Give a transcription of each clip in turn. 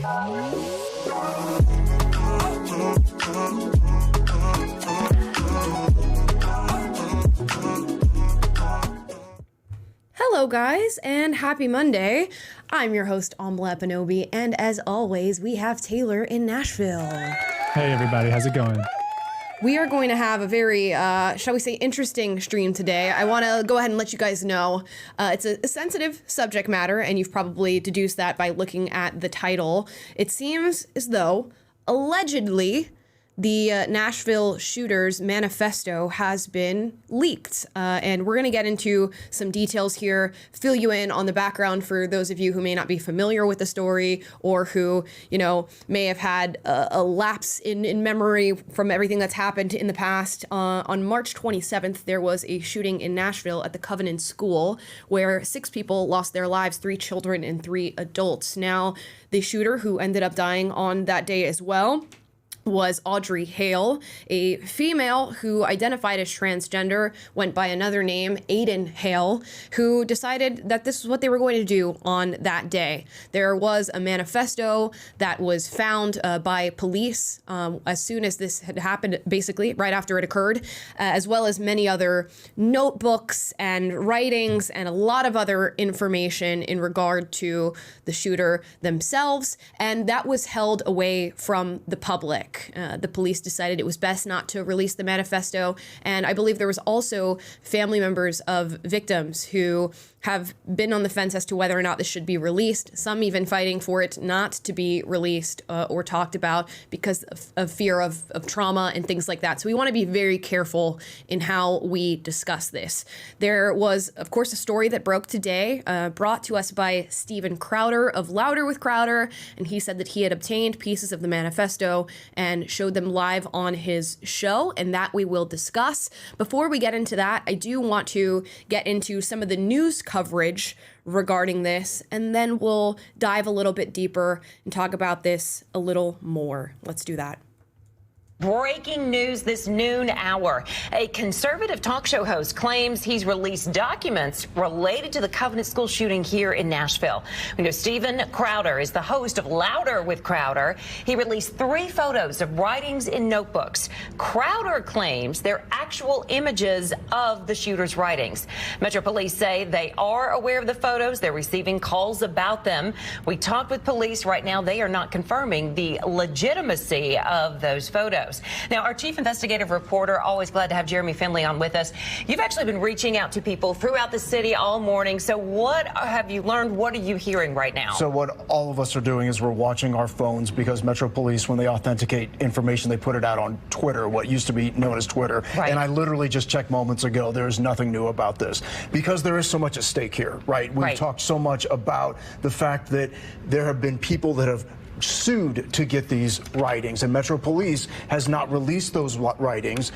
Hello guys, and happy Monday. I'm your host, Amla Epinobi, and as always, we have Taylor in Nashville. Hey everybody, how's it going? We are going to have a very, shall we say, interesting stream today. I want to go ahead and let you guys know it's a sensitive subject matter, and you've probably deduced that by looking at the title. It seems as though, allegedly, the Nashville shooter's manifesto has been leaked, and we're going to get into some details here, fill you in on the background for those of you who may not be familiar with the story or who, may have had a lapse in memory from everything that's happened in the past. On March 27th, there was a shooting in Nashville at the Covenant School where 6 people lost their lives, 3 children and 3 adults. Now, the shooter, who ended up dying on that day as well, was Audrey Hale, a female who identified as transgender, went by another name, Audrey Hale, who decided that this is what they were going to do on that day. There was a manifesto that was found by police as soon as this had happened, basically right after it occurred, as well as many other notebooks and writings and a lot of other information in regard to the shooter themselves, and that was held away from the public. The police decided it was best not to release the manifesto, and I believe there was also family members of victims who have been on the fence as to whether or not this should be released, some even fighting for it not to be released or talked about because of fear of trauma and things like that. So we want to be very careful in how we discuss this. There was, of course, a story that broke today, brought to us by Stephen Crowder of Louder with Crowder, and he said that he had obtained pieces of the manifesto and showed them live on his show, and that we will discuss. Before we get into that, I do want to get into some of the news coverage regarding this, and then we'll dive a little bit deeper and talk about this a little more. Let's do that. Breaking news this noon hour. A conservative talk show host claims he's released documents related to the Covenant School shooting here in Nashville. We know Stephen Crowder is the host of Louder with Crowder. He released 3 photos of writings in notebooks. Crowder claims they're actual images of the shooter's writings. Metro Police say they are aware of the photos. They're receiving calls about them. We talked with police. Right now, they are not confirming the legitimacy of those photos. Now, our chief investigative reporter, always glad to have Jeremy Finley on with us. You've actually been reaching out to people throughout the city all morning. So what have you learned? What are you hearing right now? So what all of us are doing is we're watching our phones because Metro Police, when they authenticate information, they put it out on Twitter, what used to be known as Twitter. Right. And I literally just checked moments ago. There is nothing new about this because there is so much at stake here, right? We've talked so much about the fact that there have been people that have sued to get these writings, and Metro Police has not released those writings,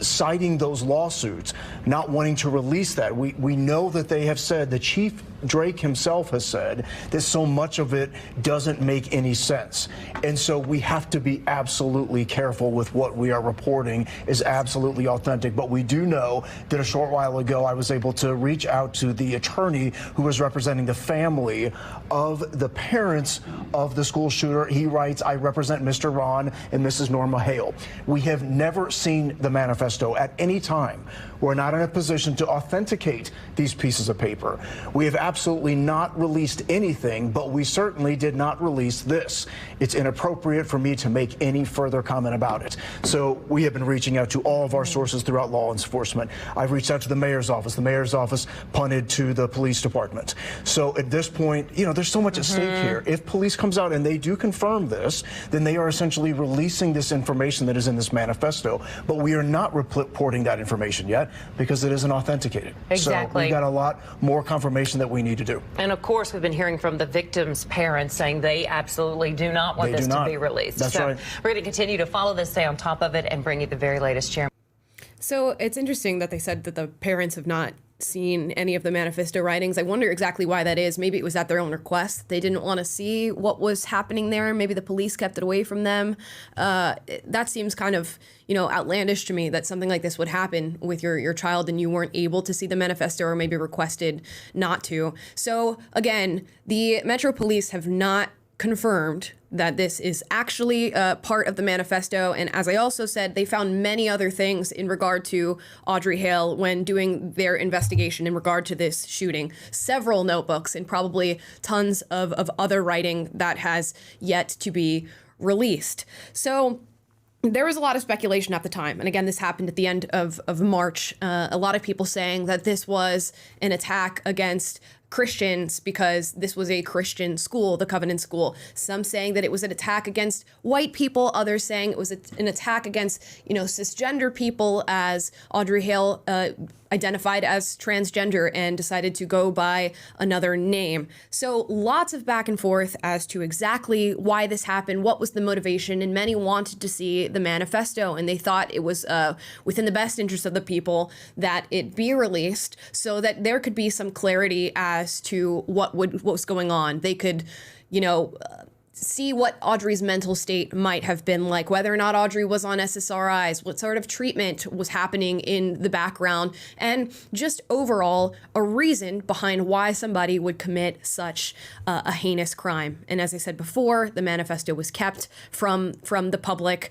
citing those lawsuits, not wanting to release that. We know that they have said, the Chief Drake himself has said, that so much of it doesn't make any sense. And so we have to be absolutely careful with what we are reporting is absolutely authentic. But we do know that a short while ago I was able to reach out to the attorney who was representing the family of the parents of the school shooter. He writes, I represent Mr. Ron and Mrs. Norma Hale. We have never seen the manifesto at any time. We're not in a position to authenticate these pieces of paper. We have absolutely not released anything, but we certainly did not release this. It's inappropriate for me to make any further comment about it. So we have been reaching out to all of our sources throughout law enforcement. I've reached out to the mayor's office. The mayor's office punted to the police department. So at this point, there's so much at stake here. If police comes out and they do confirm this, then they are essentially releasing this information that is in this manifesto. But we are not reporting that information yet because it isn't authenticated. Exactly. So we got a lot more confirmation that we need to do. And of course, we've been hearing from the victims' parents saying they absolutely do not want this to be released. That's right. We're going to continue to follow this, stay on top of it, and bring you the very latest, Chairman. So it's interesting that they said that the parents have not seen any of the manifesto writings. I wonder exactly why that is. Maybe it was at their own request. They didn't want to see what was happening there. Maybe the police kept it away from them. That seems kind of, outlandish to me that something like this would happen with your child and you weren't able to see the manifesto or maybe requested not to. So again, the Metro Police have not confirmed that this is actually part of the manifesto. And as I also said, they found many other things in regard to Audrey Hale when doing their investigation in regard to this shooting. Several notebooks and probably tons of other writing that has yet to be released. So there was a lot of speculation at the time. And again, this happened at the end of March. A lot of people saying that this was an attack against Christians because this was a Christian school, the Covenant School. Some saying that it was an attack against white people. Others saying it was an attack against, cisgender people, as Audrey Hale identified as transgender and decided to go by another name. So lots of back and forth as to exactly why this happened, what was the motivation, and many wanted to see the manifesto, and they thought it was within the best interest of the people that it be released so that there could be some clarity as to what was going on. They could, see what Audrey's mental state might have been like, whether or not Audrey was on SSRIs, what sort of treatment was happening in the background, and just overall a reason behind why somebody would commit such a heinous crime. And as I said before, the manifesto was kept from the public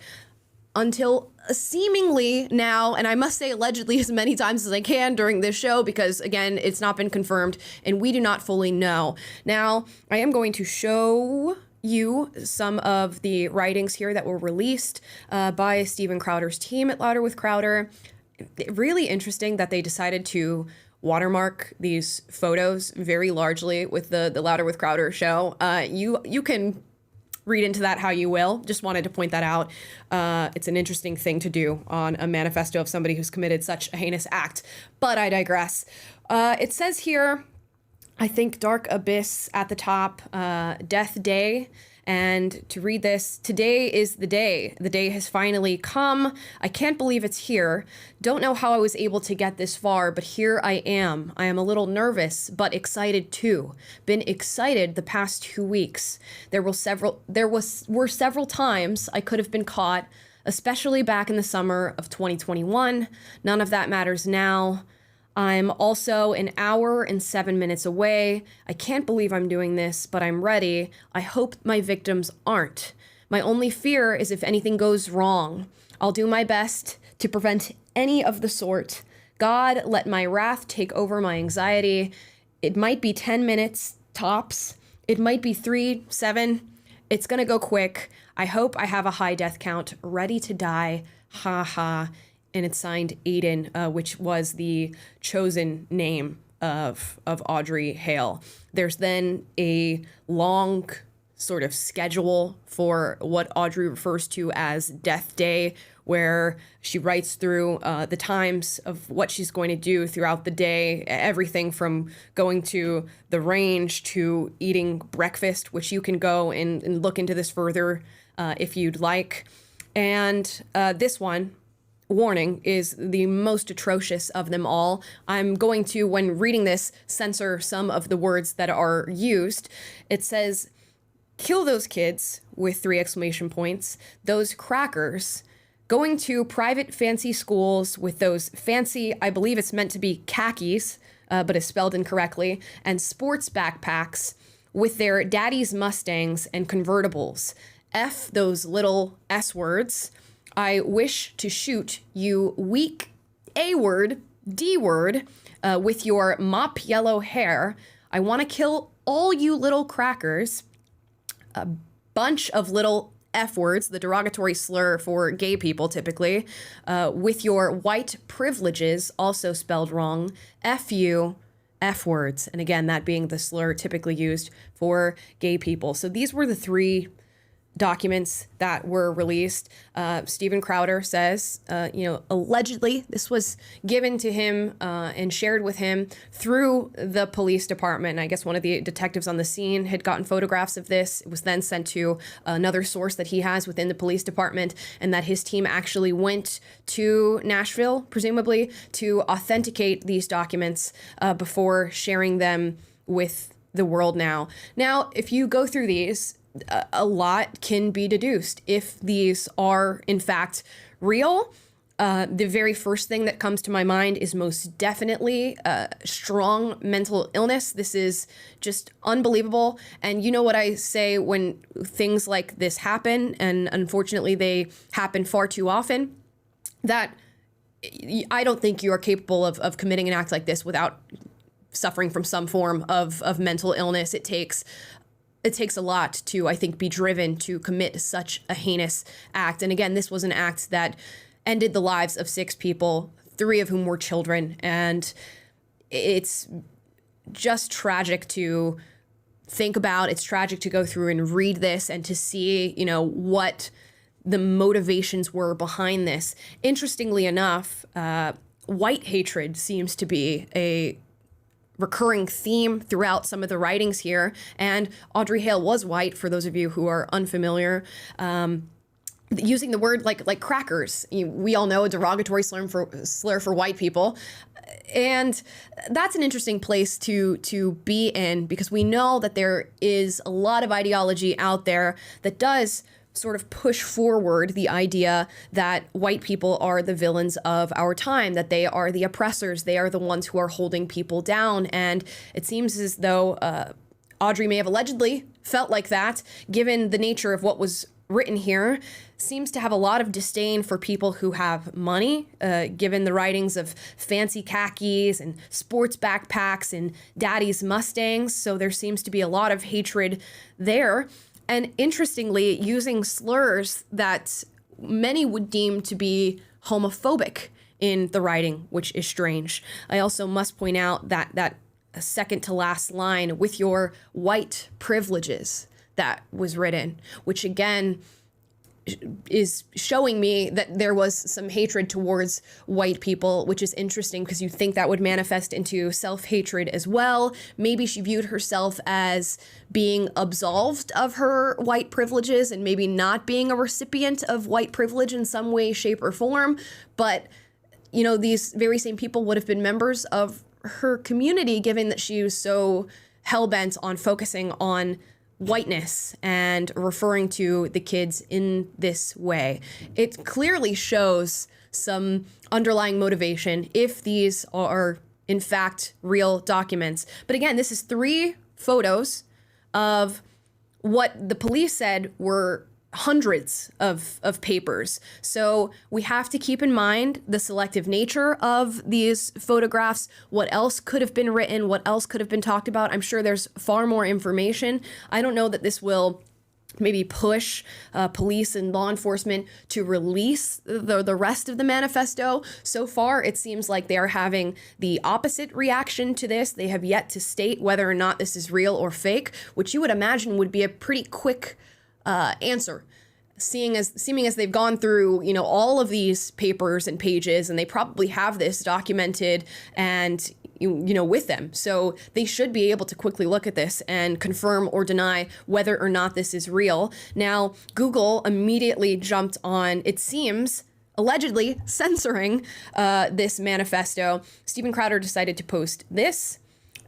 until seemingly now, and I must say allegedly as many times as I can during this show, because again, it's not been confirmed and we do not fully know. Now, I am going to show you some of the writings here that were released by Steven Crowder's team at Louder with Crowder. Really interesting that they decided to watermark these photos very largely with the Louder with Crowder show. You can read into that how you will. Just wanted to point that out. It's an interesting thing to do on a manifesto of somebody who's committed such a heinous act. But I digress. It says here, I think Dark Abyss at the top, Death Day. And to read this, today is the day. The day has finally come. I can't believe it's here. Don't know how I was able to get this far, but here I am. I am a little nervous, but excited too. Been excited the past 2 weeks. There were several times I could have been caught, especially back in the summer of 2021. None of that matters now. I'm also an hour and 7 minutes away. I can't believe I'm doing this, but I'm ready. I hope my victims aren't. My only fear is if anything goes wrong. I'll do my best to prevent any of the sort. God, let my wrath take over my anxiety. It might be 10 minutes, tops. It might be 3, 7. It's gonna go quick. I hope I have a high death count, ready to die. Ha ha. And it's signed Aiden, which was the chosen name of Audrey Hale. There's then a long sort of schedule for what Audrey refers to as Death Day, where she writes through the times of what she's going to do throughout the day, everything from going to the range to eating breakfast, which you can go and look into this further if you'd like. And this one, warning, is the most atrocious of them all. I'm going to, when reading this, censor some of the words that are used. It says, kill those kids, with 3 exclamation points, those crackers, going to private fancy schools with those fancy, I believe it's meant to be khakis, but is spelled incorrectly, and sports backpacks with their daddy's Mustangs and convertibles. F those little S words. I wish to shoot you weak A-word, D-word, with your mop yellow hair. I want to kill all you little crackers. A bunch of little F words, the derogatory slur for gay people typically, with your white privileges, also spelled wrong. F you, F words. And again, that being the slur typically used for gay people. So these were the 3 documents that were released. Steven Crowder says, allegedly this was given to him and shared with him through the police department. And I guess one of the detectives on the scene had gotten photographs of this. It was then sent to another source that he has within the police department, and that his team actually went to Nashville, presumably, to authenticate these documents before sharing them with the world now. Now, if you go through these, a lot can be deduced. If these are, in fact, real, The very first thing that comes to my mind is most definitely strong mental illness. This is just unbelievable. And you know what I say when things like this happen, and unfortunately they happen far too often, that I don't think you are capable of committing an act like this without suffering from some form of mental illness. It takes a lot to, I think, be driven to commit such a heinous act. And again, this was an act that ended the lives of 6 people, 3 of whom were children. And it's just tragic to think about. It's tragic to go through and read this and to see, what the motivations were behind this. Interestingly enough, white hatred seems to be a recurring theme throughout some of the writings here. And Audrey Hale was white, for those of you who are unfamiliar. Using the word like crackers, we all know a derogatory slur for white people. And that's an interesting place to be in, because we know that there is a lot of ideology out there that does sort of push forward the idea that white people are the villains of our time, that they are the oppressors, they are the ones who are holding people down. And it seems as though Audrey may have allegedly felt like that, given the nature of what was written here. Seems to have a lot of disdain for people who have money, given the writings of fancy khakis and sports backpacks and daddy's Mustangs. So there seems to be a lot of hatred there. And interestingly, using slurs that many would deem to be homophobic in the writing, which is strange. I also must point out that second to last line, with your white privileges, that was written, which again is showing me that there was some hatred towards white people, which is interesting because you think that would manifest into self-hatred as well. Maybe she viewed herself as being absolved of her white privileges and maybe not being a recipient of white privilege in some way, shape, or form. But, these very same people would have been members of her community, given that she was so hell-bent on focusing on whiteness and referring to the kids in this way. It clearly shows some underlying motivation if these are in fact real documents. But again, this is 3 photos of what the police said were hundreds of papers. So we have to keep in mind the selective nature of these photographs, what else could have been written, what else could have been talked about. I'm sure there's far more information. I don't know that this will maybe push police and law enforcement to release the rest of the manifesto. So far, it seems like they are having the opposite reaction to this. They have yet to state whether or not this is real or fake, which you would imagine would be a pretty quick answer, seeming as they've gone through, all of these papers and pages, and they probably have this documented and, with them. So they should be able to quickly look at this and confirm or deny whether or not this is real. Now, Google immediately jumped on, it seems, allegedly censoring this manifesto. Steven Crowder decided to post this.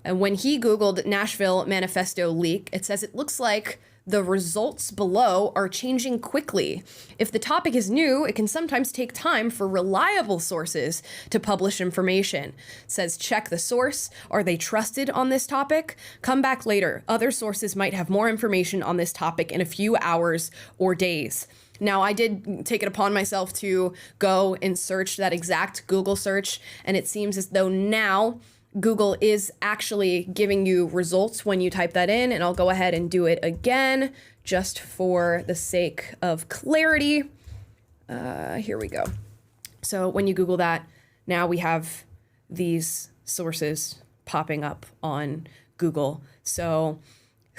And when he Googled Nashville manifesto leak, it says it looks like the results below are changing quickly. If the topic is new, it can sometimes take time for reliable sources to publish information. It says, check the source. Are they trusted on this topic? Come back later. Other sources might have more information on this topic in a few hours or days. Now, I did take it upon myself to go and search that exact Google search, and it seems as though now Google is actually giving you results when you type that in, and I'll go ahead and do it again just for the sake of clarity. Here we go. So when you Google that, now we have these sources popping up on Google. So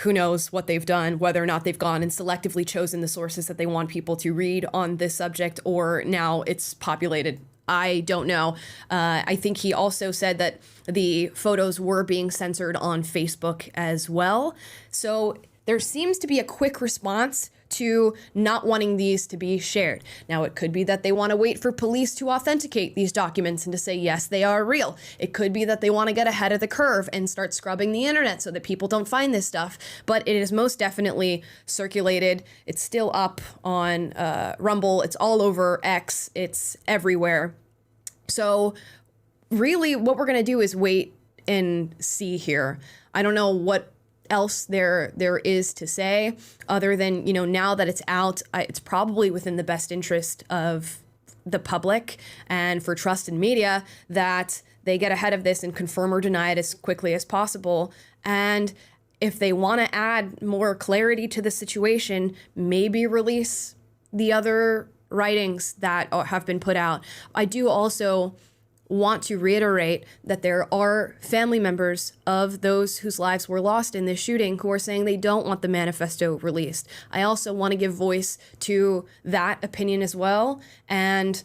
who knows what they've done, whether or not they've gone and selectively chosen the sources that they want people to read on this subject, or now it's populated. I don't know. I think he also said that the photos were being censored on Facebook as well. So there seems to be a quick response to not wanting these to be shared. Now, it could be that they want to wait for police to authenticate these documents and to say, yes, they are real. It could be that they want to get ahead of the curve and start scrubbing the internet so that people don't find this stuff. But it is most definitely circulated. It's still up on Rumble. It's all over X. It's everywhere. So really what we're going to do is wait and see here. I don't know what else there is to say other than, now that it's out, it's probably within the best interest of the public and for trust in media that they get ahead of this and confirm or deny it as quickly as possible. And if they want to add more clarity to the situation, maybe release the other writings that have been put out. I do also want to reiterate that there are family members of those whose lives were lost in this shooting who are saying they don't want the manifesto released. I also want to give voice to that opinion as well. And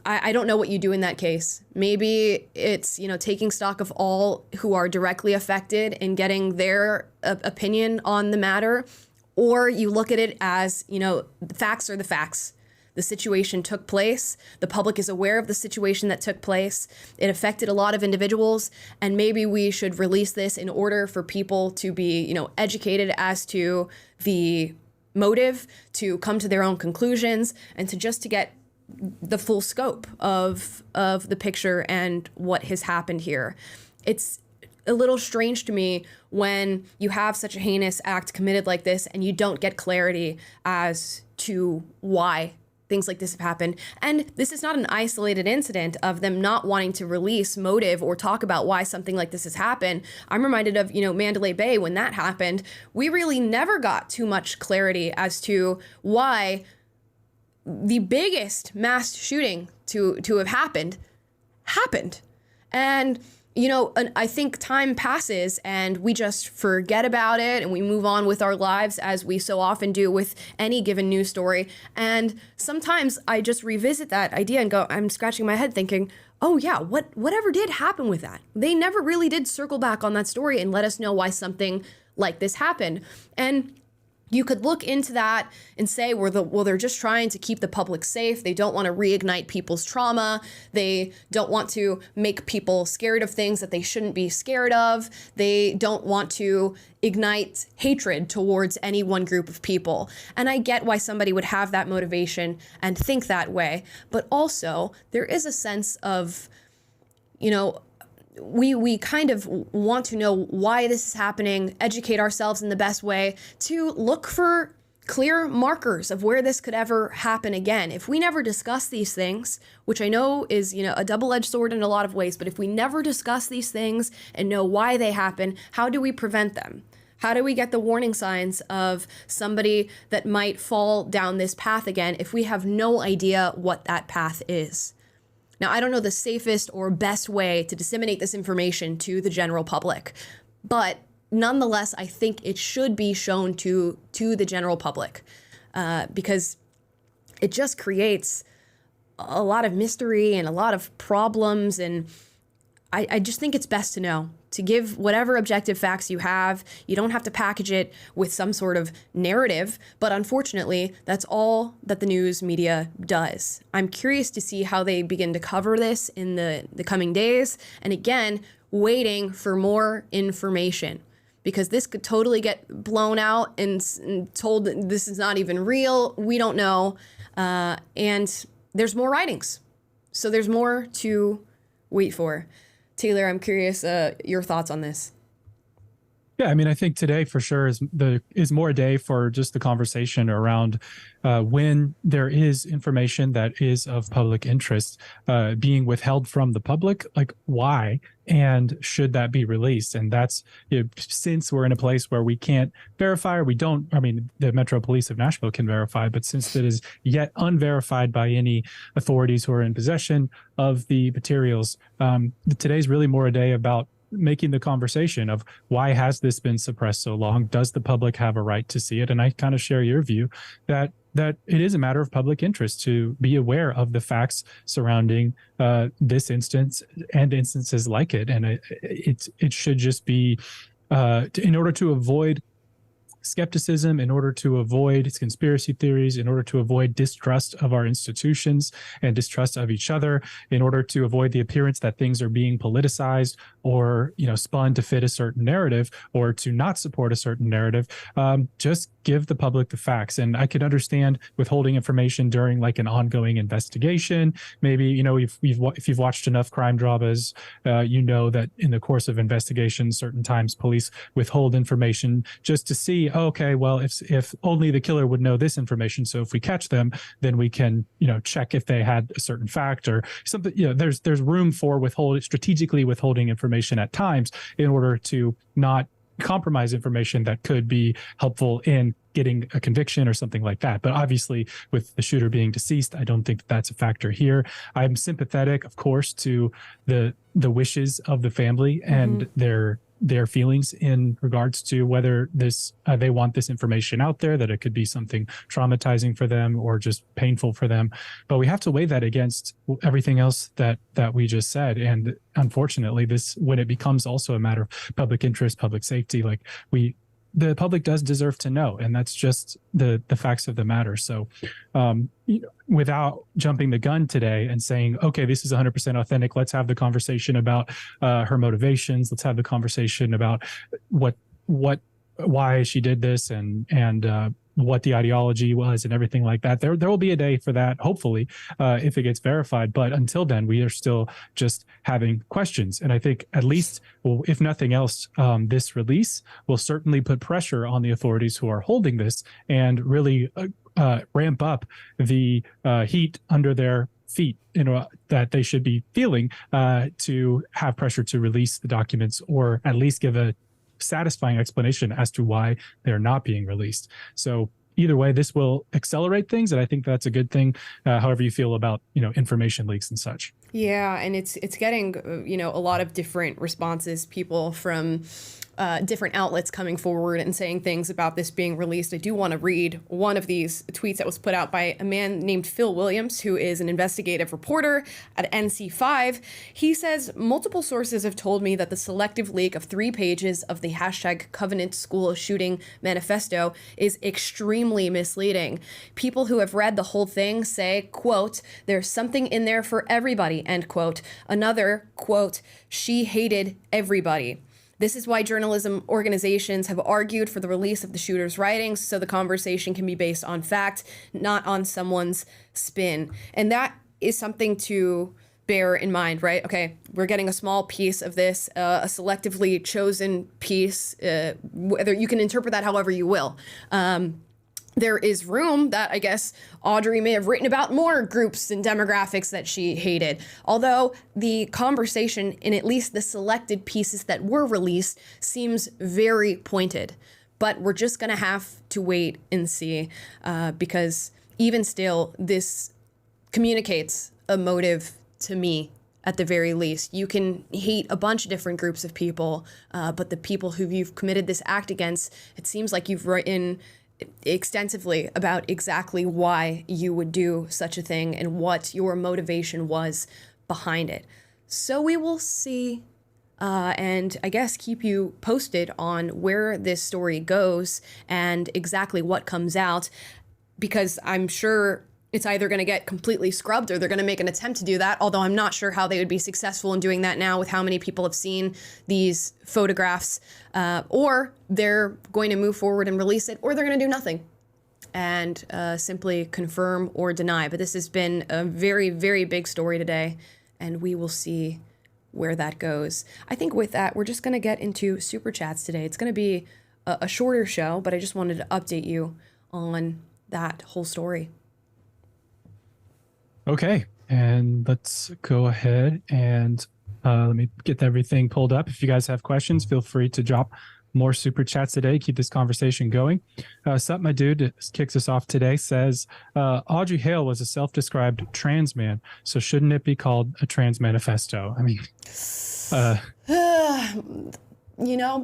I don't know what you do in that case. Maybe it's, taking stock of all who are directly affected and getting their opinion on the matter, or you look at it as, the facts are the facts. The situation took place. The public is aware of the situation that took place. It affected a lot of individuals, and maybe we should release this in order for people to be, educated as to the motive, to come to their own conclusions, and to get the full scope of the picture and what has happened here. It's a little strange to me when you have such a heinous act committed like this and you don't get clarity as to why things like this have happened. And this is not an isolated incident of them not wanting to release motive or talk about why something like this has happened. I'm reminded of, Mandalay Bay when that happened. We really never got too much clarity as to why the biggest mass shooting to have happened. And I think time passes and we just forget about it and we move on with our lives as we so often do with any given news story. And sometimes I just revisit that idea and I'm scratching my head thinking, oh yeah, whatever did happen with that? They never really did circle back on that story and let us know why something like this happened. And you could look into that and say, well, they're just trying to keep the public safe. They don't want to reignite people's trauma. They don't want to make people scared of things that they shouldn't be scared of. They don't want to ignite hatred towards any one group of people. And I get why somebody would have that motivation and think that way. But also, there is a sense of, we kind of want to know why this is happening, educate ourselves in the best way to look for clear markers of where this could ever happen again. If we never discuss these things, which I know is, a double-edged sword in a lot of ways, but if we never discuss these things and know why they happen, how do we prevent them? How do we get the warning signs of somebody that might fall down this path again if we have no idea what that path is? Now, I don't know the safest or best way to disseminate this information to the general public, but nonetheless, I think it should be shown to the general public because it just creates a lot of mystery and a lot of problems. And I just think it's best to know, to give whatever objective facts you have. You don't have to package it with some sort of narrative, but unfortunately, that's all that the news media does. I'm curious to see how they begin to cover this in the coming days. And again, waiting for more information, because this could totally get blown out and told that this is not even real. We don't know. And there's more writings. So there's more to wait for. Taylor, I'm curious your thoughts on this. Yeah, I think today for sure is more a day for just the conversation around when there is information that is of public interest being withheld from the public, like why, and should that be released? And that's, since we're in a place where we can't verify, or we don't, the Metro Police of Nashville can verify, but since it is yet unverified by any authorities who are in possession of the materials, today's really more a day about making the conversation of why has this been suppressed so long? Does the public have a right to see it? And I kind of share your view that it is a matter of public interest to be aware of the facts surrounding this instance and instances like it. And it should just be in order to avoid skepticism, in order to avoid conspiracy theories, in order to avoid distrust of our institutions and distrust of each other, in order to avoid the appearance that things are being politicized or, spun to fit a certain narrative or to not support a certain narrative. Just give the public the facts. And I could understand withholding information during like an ongoing investigation. Maybe, if you've watched enough crime dramas, that in the course of investigations, certain times police withhold information just to see, okay, well, if only the killer would know this information. So if we catch them, then we can, check if they had a certain fact or something. There's room for strategically withholding information at times in order to not compromise information that could be helpful in getting a conviction or something like that. But obviously, with the shooter being deceased, I don't think that's a factor here. I'm sympathetic, of course, to the wishes of the family and their feelings in regards to whether they want this information out there, that it could be something traumatizing for them or just painful for them. But we have to weigh that against everything else that we just said. And unfortunately, when it becomes also a matter of public interest, public safety, the public does deserve to know, and that's just the facts of the matter. So without jumping the gun today and saying, okay, this is 100% authentic, let's have the conversation about her motivations, let's have the conversation about why she did this and what the ideology was and everything like that. There will be a day for that, hopefully, if it gets verified. But until then, we are still just having questions. And I think at least, if nothing else, this release will certainly put pressure on the authorities who are holding this and really ramp up the heat under their feet, that they should be feeling to have pressure to release the documents, or at least give a satisfying explanation as to why they're not being released. So either way, this will accelerate things, and I think that's a good thing, however you feel about information leaks and such. Yeah, and it's getting a lot of different responses, people from different outlets coming forward and saying things about this being released. I do want to read one of these tweets that was put out by a man named Phil Williams, who is an investigative reporter at NC5. He says, multiple sources have told me that the selective leak of 3 pages of the hashtag Covenant School shooting manifesto is extremely misleading. People who have read the whole thing say, quote, there's something in there for everybody, end quote. Another, quote, she hated everybody. This is why journalism organizations have argued for the release of the shooter's writings, so the conversation can be based on fact, not on someone's spin. And that is something to bear in mind, right? Okay, we're getting a small piece of this, a selectively chosen piece, whether you can interpret that however you will. There is room that I guess Audrey may have written about more groups and demographics that she hated. Although the conversation in at least the selected pieces that were released seems very pointed. But we're just going to have to wait and see because even still, this communicates a motive to me. At the very least, you can hate a bunch of different groups of people, but the people who you've committed this act against, it seems like you've written extensively about exactly why you would do such a thing and what your motivation was behind it. So we will see, and I guess keep you posted on where this story goes and exactly what comes out, because I'm sure it's either going to get completely scrubbed or they're going to make an attempt to do that, although I'm not sure how they would be successful in doing that now with how many people have seen these photographs, or they're going to move forward and release it, or they're going to do nothing and simply confirm or deny. But this has been a very, very big story today, and we will see where that goes. I think with that, we're just going to get into Super Chats today. It's going to be a shorter show, but I just wanted to update you on that whole story. Okay, and let's go ahead and let me get everything pulled up. If you guys have questions, feel free to drop more super chats today. Keep this conversation going. Sup, my dude, kicks us off today, says, Audrey Hale was a self-described trans man, so shouldn't it be called a trans manifesto? I mean,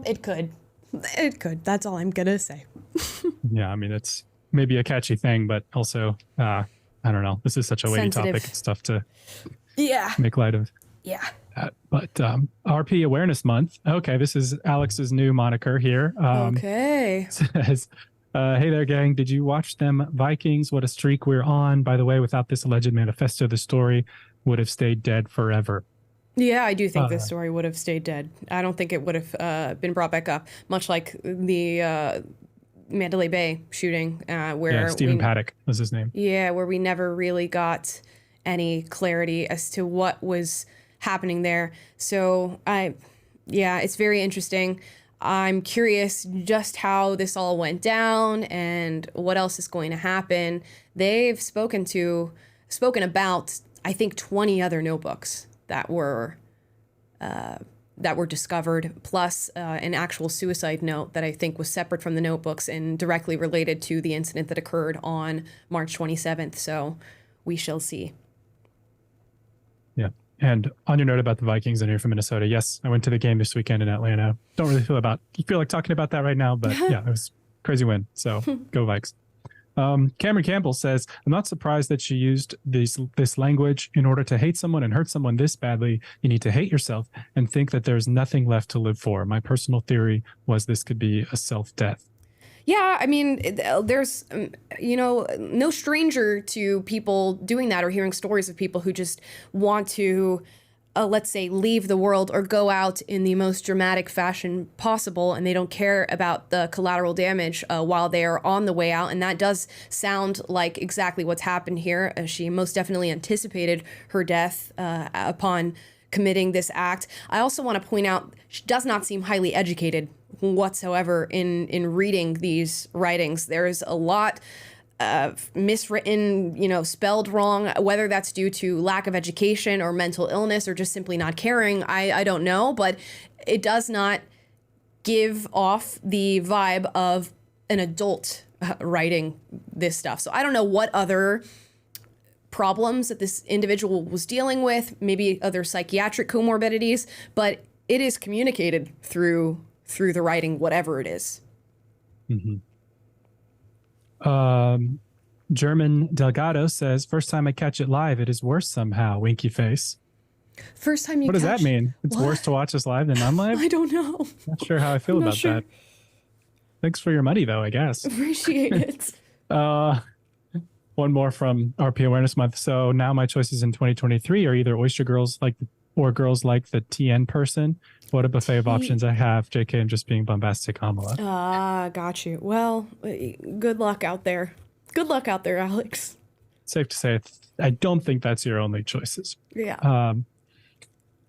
it could. It could. That's all I'm going to say. Yeah, I mean, it's maybe a catchy thing, but also... I don't know. This is such a weighty topic. It's tough to make light of. Yeah. that. But RP Awareness Month. Okay, this is Alex's new moniker here. Okay. Says, hey there, gang. Did you watch them Vikings? What a streak we're on. By the way, without this alleged manifesto, the story would have stayed dead forever. Yeah, I do think this story would have stayed dead. I don't think it would have been brought back up, much like the Mandalay Bay shooting, where Stephen Paddock was his name. Yeah, where we never really got any clarity as to what was happening there. So it's very interesting. I'm curious just how this all went down and what else is going to happen. They've spoken about, I think, 20 other notebooks that were discovered, plus an actual suicide note that I think was separate from the notebooks and directly related to the incident that occurred on March 27th. So we shall see. Yeah. And on your note about the Vikings, and you're from Minnesota, yes, I went to the game this weekend in Atlanta. Don't really feel like talking about that right now, but yeah, it was a crazy win. So go Vikes. Cameron Campbell says, I'm not surprised that she used this language. In order to hate someone and hurt someone this badly, you need to hate yourself and think that there's nothing left to live for. My personal theory was this could be a self-death. Yeah, I mean, there's, no stranger to people doing that or hearing stories of people who just want to, let's say, leave the world or go out in the most dramatic fashion possible, and they don't care about the collateral damage while they are on the way out. And that does sound like exactly what's happened here. She most definitely anticipated her death upon committing this act. I also want to point out she does not seem highly educated whatsoever in reading these writings. There's a lot miswritten, spelled wrong, whether that's due to lack of education or mental illness or just simply not caring. I don't know, but it does not give off the vibe of an adult writing this stuff. So I don't know what other problems that this individual was dealing with, maybe other psychiatric comorbidities, but it is communicated through the writing, whatever it is. Mm-hmm. German Delgado says, first time I catch it live, it is worse somehow. Winky face. First time you What does that mean? It's worse to watch us live than non-live? I don't know. Not sure how I feel about that. Thanks for your money, though, I guess. Appreciate it. One more from RP Awareness Month. So now my choices in 2023 are either oyster girls or girls like the TN person. What a buffet of options I have. JK, I'm just being bombastic, Amala. Got you. Well, good luck out there. Good luck out there, Alex. Safe to say, I don't think that's your only choices. Yeah.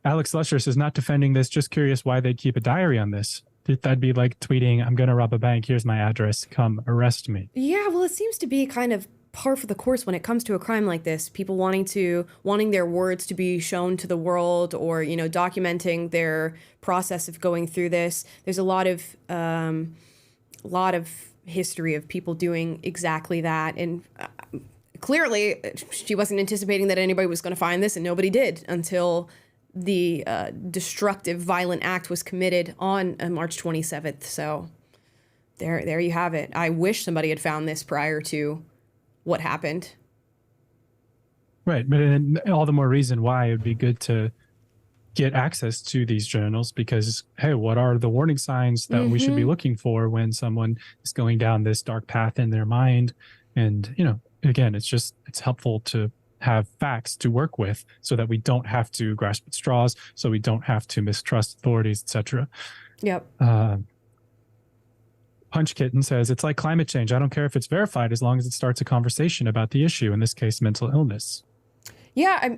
Alex Lusher says, not defending this, just curious why they'd keep a diary on this. That'd be like tweeting, I'm going to rob a bank. Here's my address. Come arrest me. Yeah, well, it seems to be kind of par for the course when it comes to a crime like this. People wanting their words to be shown to the world, or documenting their process of going through this. There's a lot of history of people doing exactly that, and clearly she wasn't anticipating that anybody was going to find this, and nobody did until the destructive, violent act was committed on March 27th. So there you have it. I wish somebody had found this prior to what happened. Right. But all the more reason why it would be good to get access to these journals, because, hey, what are the warning signs that we should be looking for when someone is going down this dark path in their mind? And, again, it's helpful to have facts to work with so that we don't have to grasp at straws, so we don't have to mistrust authorities, etc. Yep. Punch Kitten says, it's like climate change. I don't care if it's verified as long as it starts a conversation about the issue, in this case, mental illness. Yeah,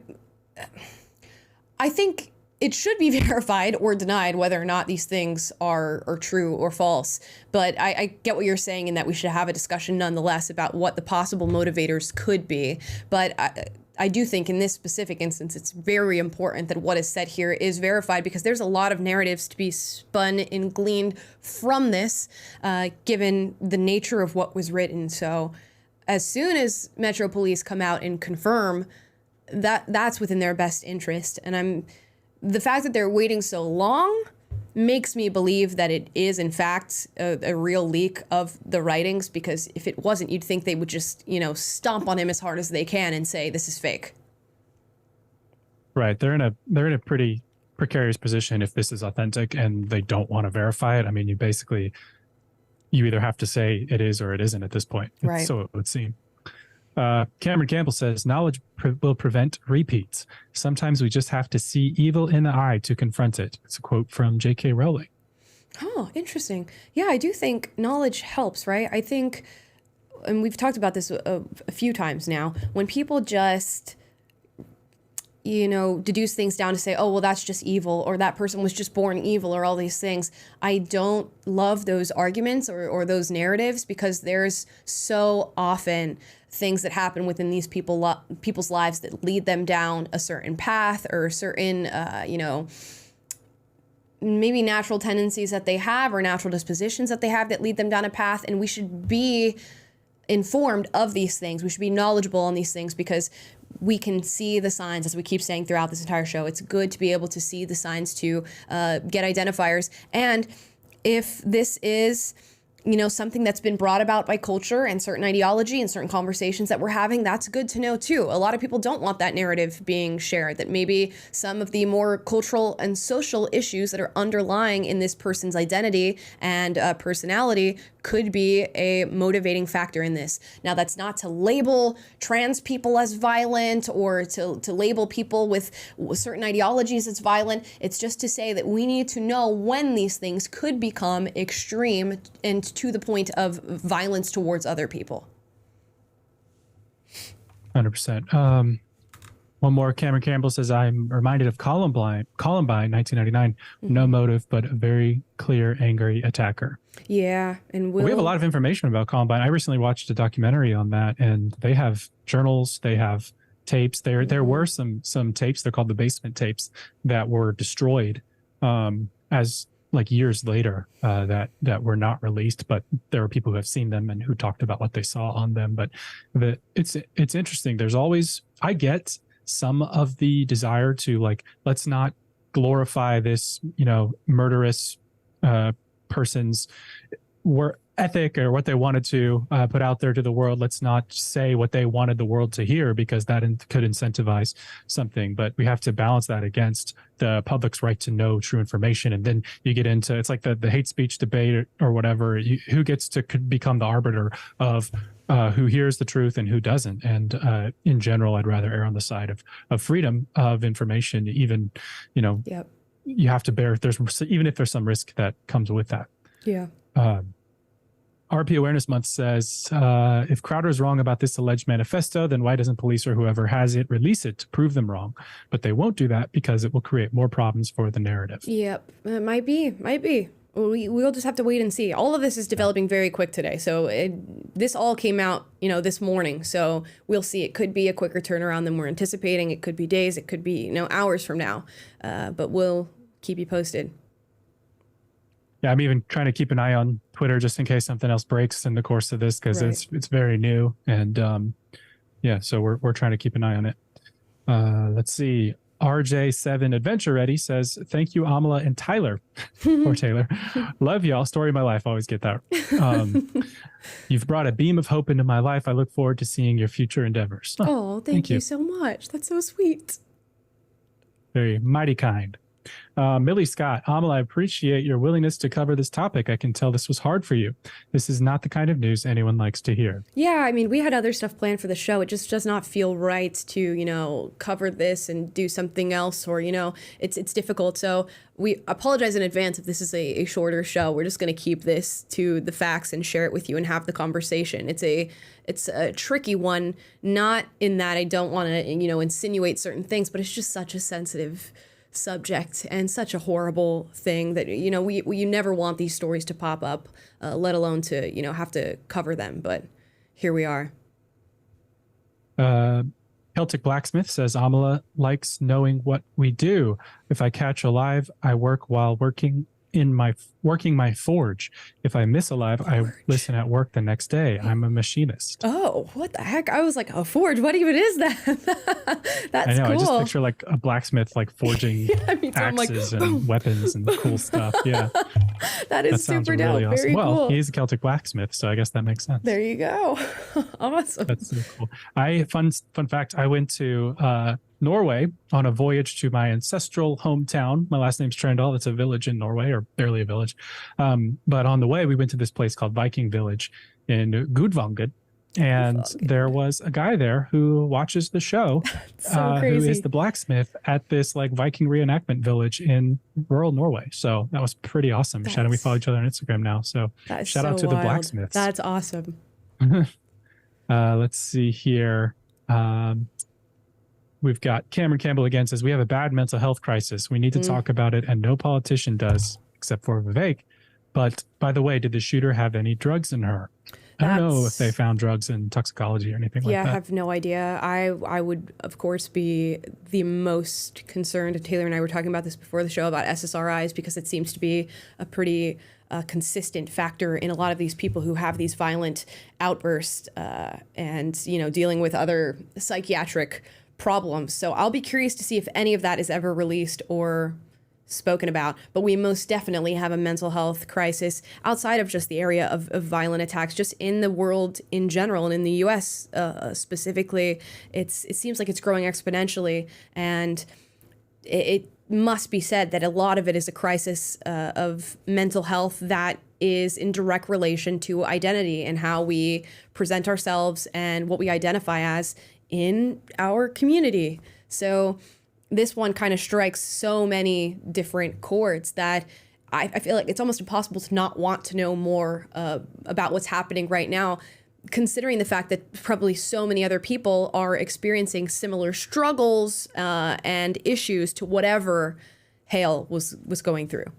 I think it should be verified or denied whether or not these things are true or false. But I get what you're saying in that we should have a discussion nonetheless about what the possible motivators could be. But I do think in this specific instance, it's very important that what is said here is verified, because there's a lot of narratives to be spun and gleaned from this, given the nature of what was written. So as soon as Metro Police come out and confirm that's within their best interest, and the fact that they're waiting so long makes me believe that it is in fact a real leak of the writings, because if it wasn't, you'd think they would just stomp on him as hard as they can and say this is fake. Right. They're in a pretty precarious position if this is authentic and they don't want to verify it. I mean, you either have to say it is or it isn't at this point. Right. So it would seem. Cameron Campbell says, knowledge will prevent repeats. Sometimes we just have to see evil in the eye to confront it. It's a quote from J.K. Rowling. Oh, interesting. Yeah, I do think knowledge helps, right? I think, and we've talked about this a few times now, when people just, deduce things down to say, oh, well, that's just evil, or that person was just born evil, or all these things. I don't love those arguments or those narratives, because there's so often things that happen within these people's lives that lead them down a certain path, or certain, maybe natural tendencies that they have, or natural dispositions that they have that lead them down a path. And we should be informed of these things. We should be knowledgeable on these things, because we can see the signs, as we keep saying throughout this entire show. It's good to be able to see the signs, to get identifiers. And if this is, something that's been brought about by culture and certain ideology and certain conversations that we're having, that's good to know too. A lot of people don't want that narrative being shared, that maybe some of the more cultural and social issues that are underlying in this person's identity and personality could be a motivating factor in this. Now, that's not to label trans people as violent, or to label people with certain ideologies as violent. It's just to say that we need to know when these things could become extreme and to the point of violence towards other people. 100%. One more. Cameron Campbell says, I'm reminded of Columbine, 1999. No motive, but a very clear, angry attacker. Yeah. And we have a lot of information about Columbine. I recently watched a documentary on that, and they have journals, they have tapes. There were some tapes, they're called the basement tapes, that were destroyed as like years later, that were not released, but there were people who have seen them and who talked about what they saw on them. But it's interesting. There's always, I get some of the desire to, like, let's not glorify this, murderous person's work ethic or what they wanted to put out there to the world. Let's not say what they wanted the world to hear, because that could incentivize something. But we have to balance that against the public's right to know true information. And then you get into, it's like the hate speech debate or whatever, who gets to become the arbiter of who hears the truth and who doesn't. And in general, I'd rather err on the side of freedom of information. Even, Yep. You have to bear, even if there's some risk that comes with that. Yeah. RP Awareness Month says, if Crowder is wrong about this alleged manifesto, then why doesn't police or whoever has it release it to prove them wrong? But they won't do that because it will create more problems for the narrative. Yep. It might be. We'll just have to wait and see. All of this is developing very quick today. So this all came out, this morning. So we'll see. It could be a quicker turnaround than we're anticipating. It could be days. It could be, hours from now. But we'll keep you posted. Yeah, I'm even trying to keep an eye on Twitter just in case something else breaks in the course of this, because it's very new. And so we're trying to keep an eye on it. Let's see. RJ7 Adventure Ready says, thank you, Amala and Tyler. Or Taylor. Love y'all. Story of my life. Always get that. You've brought a beam of hope into my life. I look forward to seeing your future endeavors. Oh, thank you so much. That's so sweet. Very mighty kind. Millie Scott, Amala, I appreciate your willingness to cover this topic. I can tell this was hard for you. This is not the kind of news anyone likes to hear. Yeah, I mean, we had other stuff planned for the show. It just does not feel right to, cover this and do something else, or, it's difficult. So we apologize in advance if this is a shorter show. We're just going to keep this to the facts and share it with you and have the conversation. It's a tricky one, not in that I don't want to, insinuate certain things, but it's just such a sensitive subject and such a horrible thing that you never want these stories to pop up, let alone to have to cover them, but here we are. Celtic Blacksmith says, Amala likes knowing what we do. If I catch a live, I work while working my forge. If I miss a live, I listen at work the next day. I'm a machinist. Oh, what the heck? I was like, a forge? What even is that? That's I know. cool. I just picture like a blacksmith like forging axes and weapons and cool stuff. Yeah. that super dope. Really awesome. Very cool. Well, he's a Celtic blacksmith, so I guess that makes sense. There you go. Awesome. That's so cool. Fun fact, I went to Norway on a voyage to my ancestral hometown. My last name's Trendall. It's a village in Norway, or barely a village. But on the way, we went to this place called Viking Village in Gudvangen. And there was a guy there who watches the show, who is the blacksmith at this like Viking reenactment village in rural Norway. So that was pretty awesome. Shout out, we follow each other on Instagram now. So shout out to the blacksmiths. That's awesome. Let's see here. We've got Cameron Campbell again says, we have a bad mental health crisis. We need to talk about it, and no politician does, except for Vivek. But by the way, did the shooter have any drugs in her? I don't know if they found drugs in toxicology or anything like that. Yeah, I have no idea. I would, of course, be the most concerned. Taylor and I were talking about this before the show about SSRIs, because it seems to be a pretty consistent factor in a lot of these people who have these violent outbursts and, dealing with other psychiatric problems. So I'll be curious to see if any of that is ever released or spoken about. But we most definitely have a mental health crisis outside of just the area of violent attacks, just in the world in general, and in the U.S. Specifically. It seems like it's growing exponentially, and it must be said that a lot of it is a crisis of mental health that is in direct relation to identity and how we present ourselves and what we identify as in our community. So this one kind of strikes so many different chords that I feel like it's almost impossible to not want to know more about what's happening right now, considering the fact that probably so many other people are experiencing similar struggles and issues to whatever Hale was going through.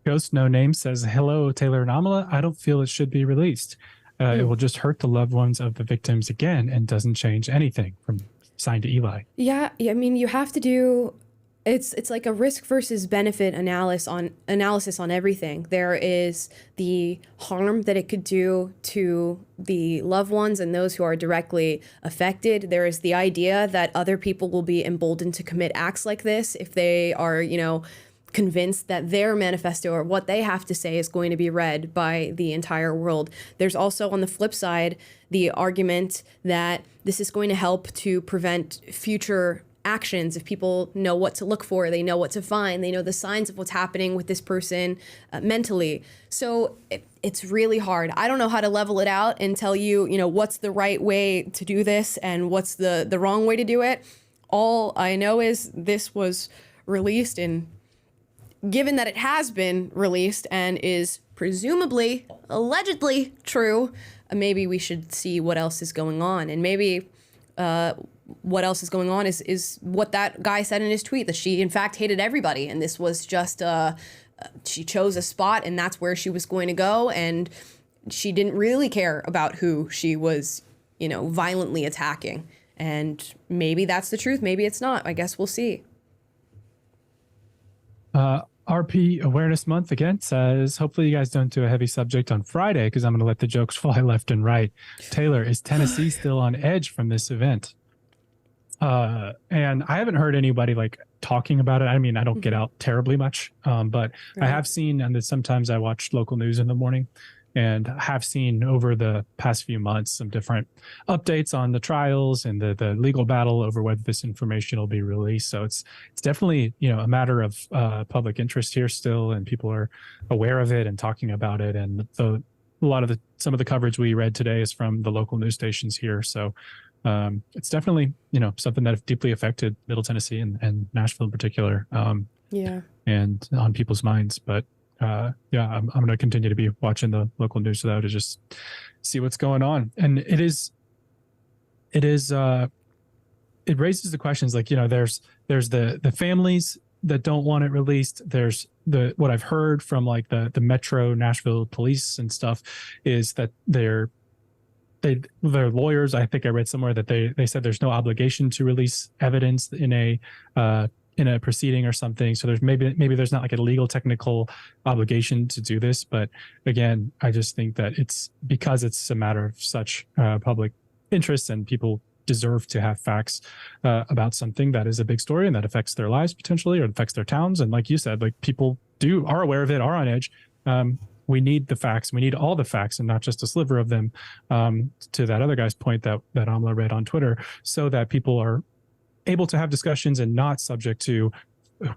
Ghost No Name says, hello, Taylor and Amala. I don't feel it should be released. It will just hurt the loved ones of the victims again and doesn't change anything. From signed to Eli. Yeah, I mean, you have to do, it's like a risk versus benefit analysis on everything. There is the harm that it could do to the loved ones and those who are directly affected. There is the idea that other people will be emboldened to commit acts like this if they are, convinced that their manifesto or what they have to say is going to be read by the entire world. There's also, on the flip side, the argument that this is going to help to prevent future actions. If people know what to look for, they know what to find, they know the signs of what's happening with this person mentally. So it's really hard. I don't know how to level it out and tell you, what's the right way to do this and what's the wrong way to do it. All I know is this was released, and given that it has been released and is presumably, allegedly true, maybe we should see what else is going on. And maybe what else is going on is what that guy said in his tweet, that she in fact hated everybody. And this was just, she chose a spot and that's where she was going to go. And she didn't really care about who she was, violently attacking. And maybe that's the truth. Maybe it's not. I guess we'll see. RP Awareness Month again says, hopefully you guys don't do a heavy subject on Friday because I'm going to let the jokes fly left and right. Taylor, is Tennessee still on edge from this event? And I haven't heard anybody talking about it. I mean, I don't get out terribly much, but right. I have seen, and sometimes I watch local news in the morning, and have seen over the past few months some different updates on the trials and the legal battle over whether this information will be released. So it's definitely, a matter of public interest here still, and people are aware of it and talking about it. And some of the coverage we read today is from the local news stations here. So it's definitely, something that deeply affected Middle Tennessee and Nashville in particular. And on people's minds. But I'm going to continue to be watching the local news though, to just see what's going on. And it raises the questions there's the families that don't want it released. There's what I've heard from the Metro Nashville police and stuff is that their lawyers, I think I read somewhere that they said there's no obligation to release evidence in a proceeding or something. So there's maybe there's not a legal technical obligation to do this. But again, I just think that it's because it's a matter of such public interest and people deserve to have facts about something that is a big story and that affects their lives potentially or affects their towns. And like you said, people are aware of it, are on edge. we need the facts. We need all the facts and not just a sliver of them, to that other guy's point that Amla read on Twitter, so that people are able to have discussions and not subject to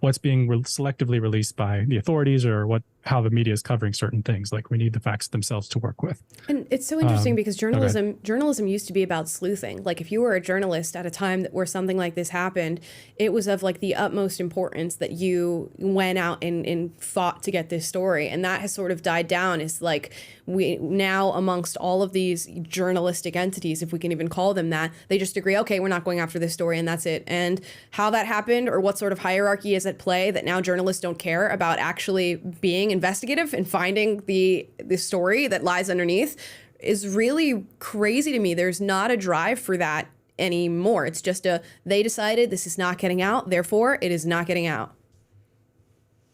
what's being selectively released by the authorities or how the media is covering certain things. Like, we need the facts themselves to work with. And it's so interesting because journalism used to be about sleuthing. Like, if you were a journalist at a time where something like this happened, it was of like the utmost importance that you went out and fought to get this story. And that has sort of died down. It's like we now, amongst all of these journalistic entities, if we can even call them that, they just agree, okay, we're not going after this story and that's it. And how that happened or what sort of hierarchy is at play that now journalists don't care about actually being investigative and finding the story that lies underneath is really crazy to me. There's not a drive for that anymore. It's just they decided this is not getting out, therefore it is not getting out.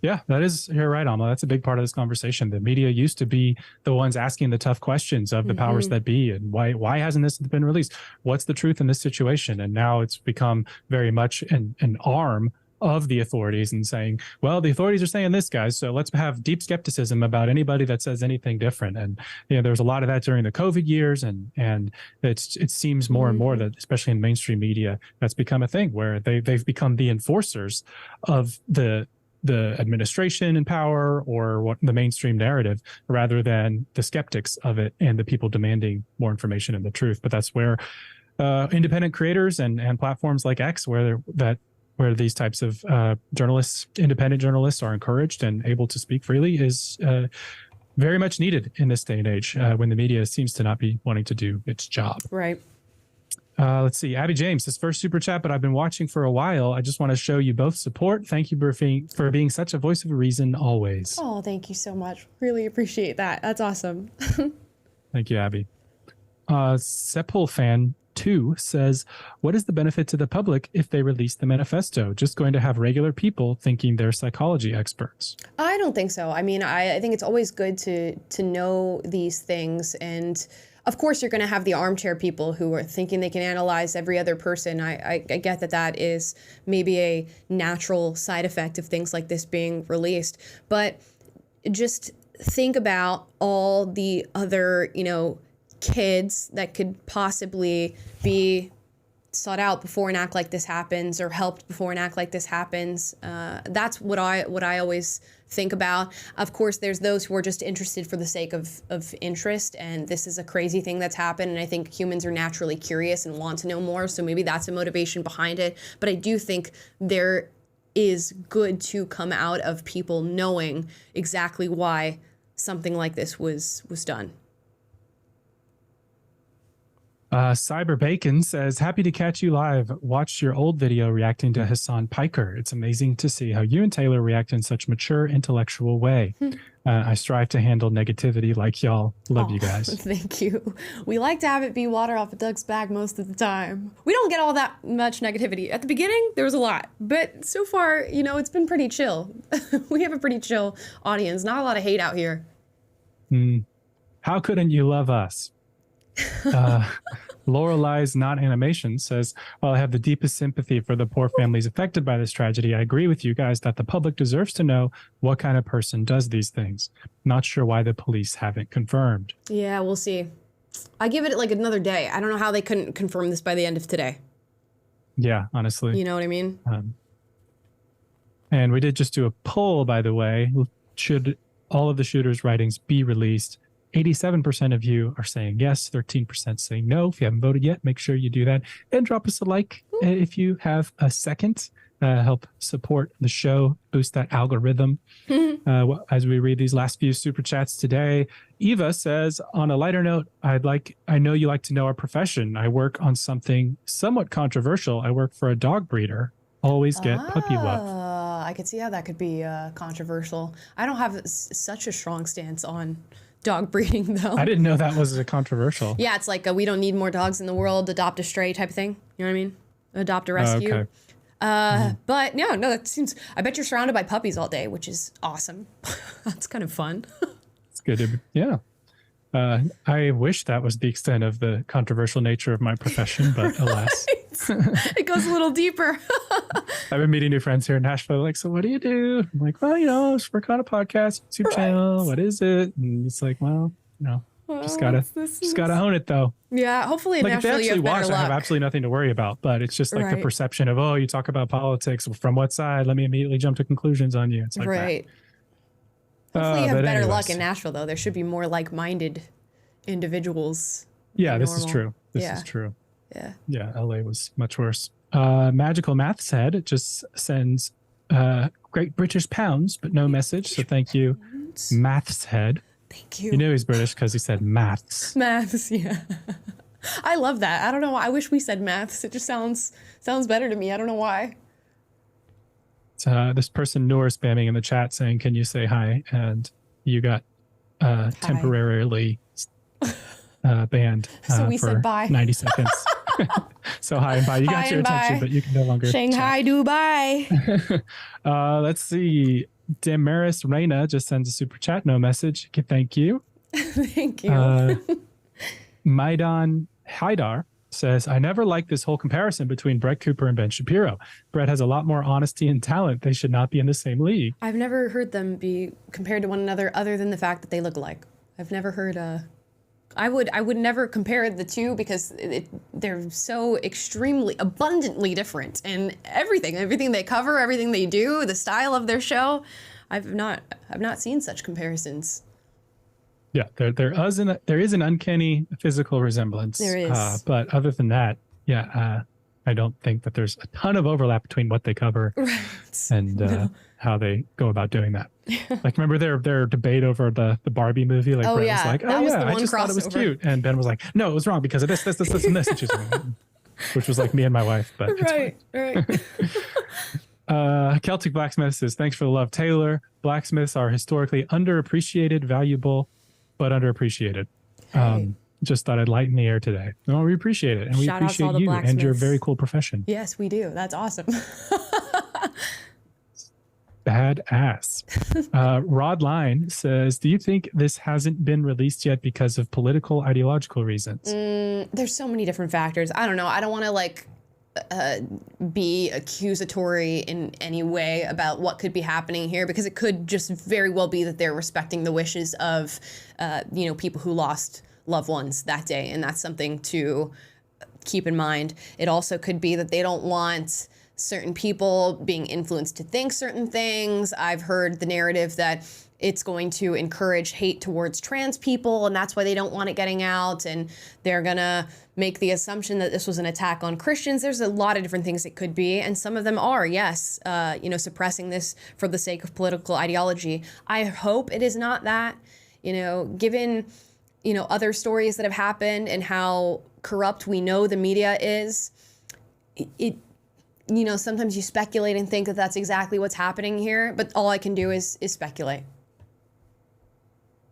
Yeah, you're right, Alma. That's a big part of this conversation. The media used to be the ones asking the tough questions of the powers that be, and why hasn't this been released? What's the truth in this situation? And now it's become very much an arm of the authorities and saying, well, the authorities are saying this, guys, so let's have deep skepticism about anybody that says anything different. And there's a lot of that during the COVID years, and it seems more and more that, especially in mainstream media, that's become a thing where they've become the enforcers of the administration in power or what the mainstream narrative, rather than the skeptics of it and the people demanding more information and the truth. But that's where independent creators and platforms like X, where these types of independent journalists are encouraged and able to speak freely, is very much needed in this day and age, when the media seems to not be wanting to do its job. Right. Let's see. Abby James, his first super chat, but I've been watching for a while. I just want to show you both support. Thank you for being such a voice of reason always. Oh, thank you so much. Really appreciate that. That's awesome. Thank you, Abby. Sepul fan 2 says, what is the benefit to the public if they release the manifesto? Just going to have regular people thinking they're psychology experts? I don't think so. I mean, I think it's always good to know these things. And of course, you're going to have the armchair people who are thinking they can analyze every other person. I get that is maybe a natural side effect of things like this being released. But just think about all the other, kids that could possibly be sought out before an act like this happens, or helped before an act like this happens. That's what I always think about. Of course, there's those who are just interested for the sake of interest, and this is a crazy thing that's happened, and I think humans are naturally curious and want to know more, so maybe that's a motivation behind it. But I do think there is good to come out of people knowing exactly why something like this was done. Cyber Bacon says, happy to catch you live. Watched your old video reacting to Hassan Piker. It's amazing to see how you and Taylor react in such mature, intellectual way. I strive to handle negativity like y'all. Love you guys. Thank you. We like to have it be water off a duck's back most of the time. We don't get all that much negativity. At the beginning, there was a lot. But so far, it's been pretty chill. We have a pretty chill audience. Not a lot of hate out here. How couldn't you love us? Lorelei's Not Animation says, while I have the deepest sympathy for the poor families affected by this tragedy, I agree with you guys that the public deserves to know what kind of person does these things. Not sure why the police haven't confirmed. Yeah, we'll see. I give it like another day. I don't know how they couldn't confirm this by the end of today. Yeah, honestly. You know what I mean? And we did just do a poll, by the way. Should all of the shooters' writings be released? 87% of you are saying yes, 13% saying no. If you haven't voted yet, make sure you do that. And drop us a like if you have a second. Help support the show, boost that algorithm. As we read these last few super chats today, Eva says, on a lighter note, I know you like to know our profession. I work on something somewhat controversial. I work for a dog breeder. Always get puppy love. I could see how that could be controversial. I don't have such a strong stance on dog breeding, though. I didn't know that was a controversial. Yeah, it's like we don't need more dogs in the world, adopt a stray type of thing. You know what I mean? Adopt a rescue. Okay. But no, that seems, I bet you're surrounded by puppies all day, which is awesome. That's kind of fun. It's good. Yeah. I wish that was the extent of the controversial nature of my profession, but alas. It goes a little deeper. I've been meeting new friends here in Nashville. Like, so what do you do? I'm like, well, I just work on a podcast, YouTube channel. What is it? And it's like, well, just gotta own it though. Yeah, hopefully in like Nashville if they you actually have better watch, luck. I have absolutely nothing to worry about. But it's just like the perception of, oh, you talk about politics from what side? Let me immediately jump to conclusions on you. It's like right. That. Hopefully you have better luck in Nashville though. There should be more like-minded individuals. Yeah, this is true. This is true. Yeah. Yeah, LA was much worse. Magical Maths Head just sends Great British pounds, but no message. So thank you, Maths Head. Thank you. You knew he's British because he said maths. Maths, yeah. I love that. I don't know why. I wish we said maths. It just sounds better to me. I don't know why. This person Noor spamming in the chat saying, "Can you say hi?" And you got temporarily banned. So we for said bye. 90 seconds. So hi and bye. You got your attention, but you can no longer. Shanghai, Dubai. Let's see. Damaris Reina just sends a super chat, no message. Okay, thank you. Thank you. Maidan Haidar says, I never liked this whole comparison between Brett Cooper and Ben Shapiro. Brett has a lot more honesty and talent. They should not be in the same league. I've never heard them be compared to one another other than the fact that they look alike. I've never heard I would never compare the two because they're so extremely abundantly different in everything they cover, everything they do, the style of their show. I've not seen such comparisons. Yeah, there is an uncanny physical resemblance. There is. But other than that, I don't think that there's a ton of overlap between what they cover and how they go about doing that. Like, remember their debate over the Barbie movie? Like, Brett was like, I just thought it was cute. And Ben was like, no, it was wrong because of this, and this. And she's like, which was like me and my wife. But right. Celtic Blacksmith says, thanks for the love, Taylor. Blacksmiths are historically underappreciated, valuable, but underappreciated. Hey. Just thought I'd lighten the air today. No, we appreciate it. And we appreciate you and your very cool profession. Yes, we do. That's awesome. Badass. Rod Line says, do you think this hasn't been released yet because of political, ideological reasons? There's so many different factors. I don't know. I don't want to be accusatory in any way about what could be happening here, because it could just very well be that they're respecting the wishes of, people who lost loved ones that day. And that's something to keep in mind. It also could be that they don't want certain people being influenced to think certain things. I've heard the narrative that it's going to encourage hate towards trans people, and that's why they don't want it getting out, and they're gonna make the assumption that this was an attack on Christians. There's a lot of different things it could be, and some of them are, yes, suppressing this for the sake of political ideology. I hope it is not that, given, other stories that have happened and how corrupt we know the media is, sometimes you speculate and think that that's exactly what's happening here, but all I can do is speculate.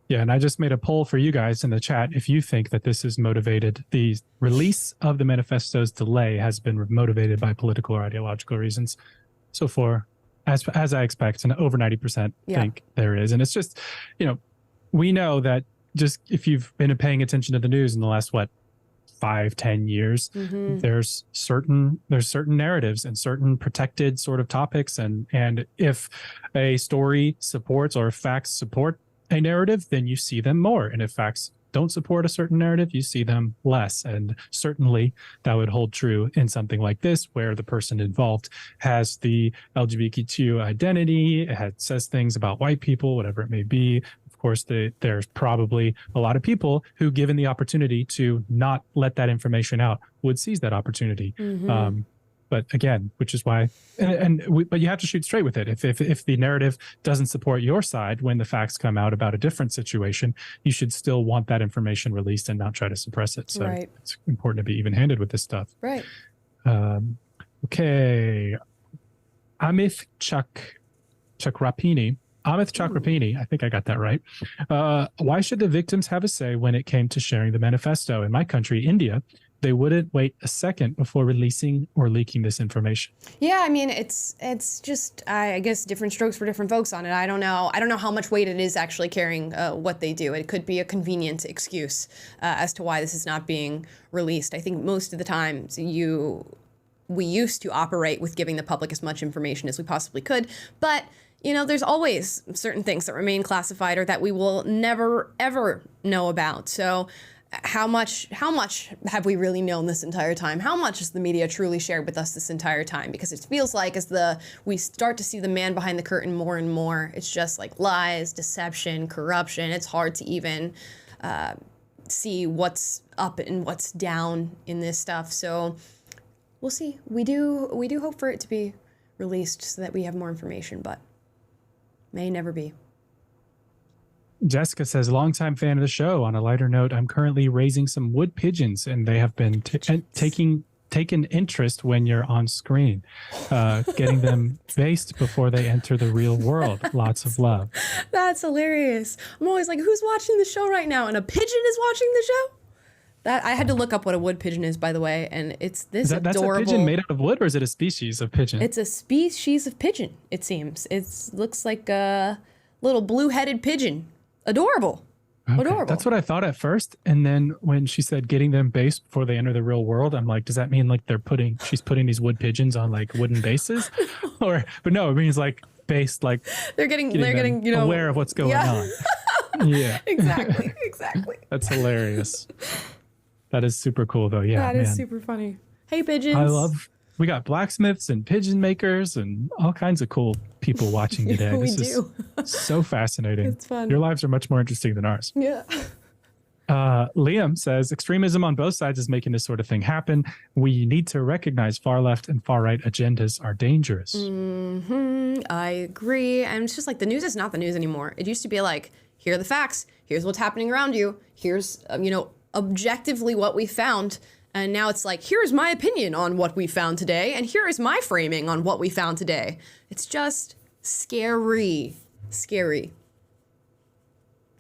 Yeah, and I just made a poll for you guys in the chat if you think that this is motivated. The release of the manifesto's delay has been motivated by political or ideological reasons. So far, as I expect, and over 90% think there is. And it's just, we know that just if you've been paying attention to the news in the last, 5-10 years, there's certain narratives and certain protected sort of topics, and if a story supports or if facts support a narrative, then you see them more, and if facts don't support a certain narrative, you see them less. And certainly that would hold true in something like this, where the person involved has the LGBTQ identity, says things about white people, whatever it may be. Of course, there's probably a lot of people who, given the opportunity to not let that information out, would seize that opportunity. But again, which is why, but you have to shoot straight with it. If the narrative doesn't support your side when the facts come out about a different situation, you should still want that information released and not try to suppress it. So it's important to be even-handed with this stuff. Right. Okay. Amit Chakrapini, I think I got that right. Why should the victims have a say when it came to sharing the manifesto? In my country, India, they wouldn't wait a second before releasing or leaking this information. Yeah, I mean, it's just, I guess, different strokes for different folks on it. I don't know how much weight it is actually carrying what they do. It could be a convenient excuse as to why this is not being released. I think most of the times you we used to operate with giving the public as much information as we possibly could. But, you know, there's always certain things that remain classified or that we will never, ever know about. So how much have we really known this entire time? How much has the media truly shared with us this entire time? Because it feels like as we start to see the man behind the curtain more and more, it's just like lies, deception, corruption. It's hard to even see what's up and what's down in this stuff. So we'll see. We do hope for it to be released so that we have more information, but may never be. Jessica says, longtime fan of the show. On a lighter note, I'm currently raising some wood pigeons, and they have been taken interest when you're on screen, getting them based before they enter the real world. Lots of love. That's hilarious. I'm always like, who's watching the show right now? And a pigeon is watching the show? That I had to look up what a wood pigeon is, by the way, and it's this That's adorable. a pigeon made out of wood, or is it a species of pigeon? It's a species of pigeon, it seems. It looks like a little blue-headed pigeon. Adorable. Okay. Adorable. That's what I thought at first. And then when she said getting them based before they enter the real world, I'm like, does that mean like she's putting these wood pigeons on like wooden bases? But no, it means like based, like they're getting you know, aware of what's going on. Yeah. Exactly. That's hilarious. That is super cool though. Yeah. That is super funny. Hey, pigeons. We got blacksmiths and pigeon makers and all kinds of cool people watching today. Yeah, this is so fascinating. It's fun. Your lives are much more interesting than ours. Yeah. Liam says, extremism on both sides is making this sort of thing happen. We need to recognize far left and far right agendas are dangerous. I agree. And it's just like the news is not the news anymore. It used to be like, here are the facts. Here's what's happening around you. Here's, objectively what we found. And now it's like, here's my opinion on what we found today, and here is my framing on what we found today. It's just scary. Scary.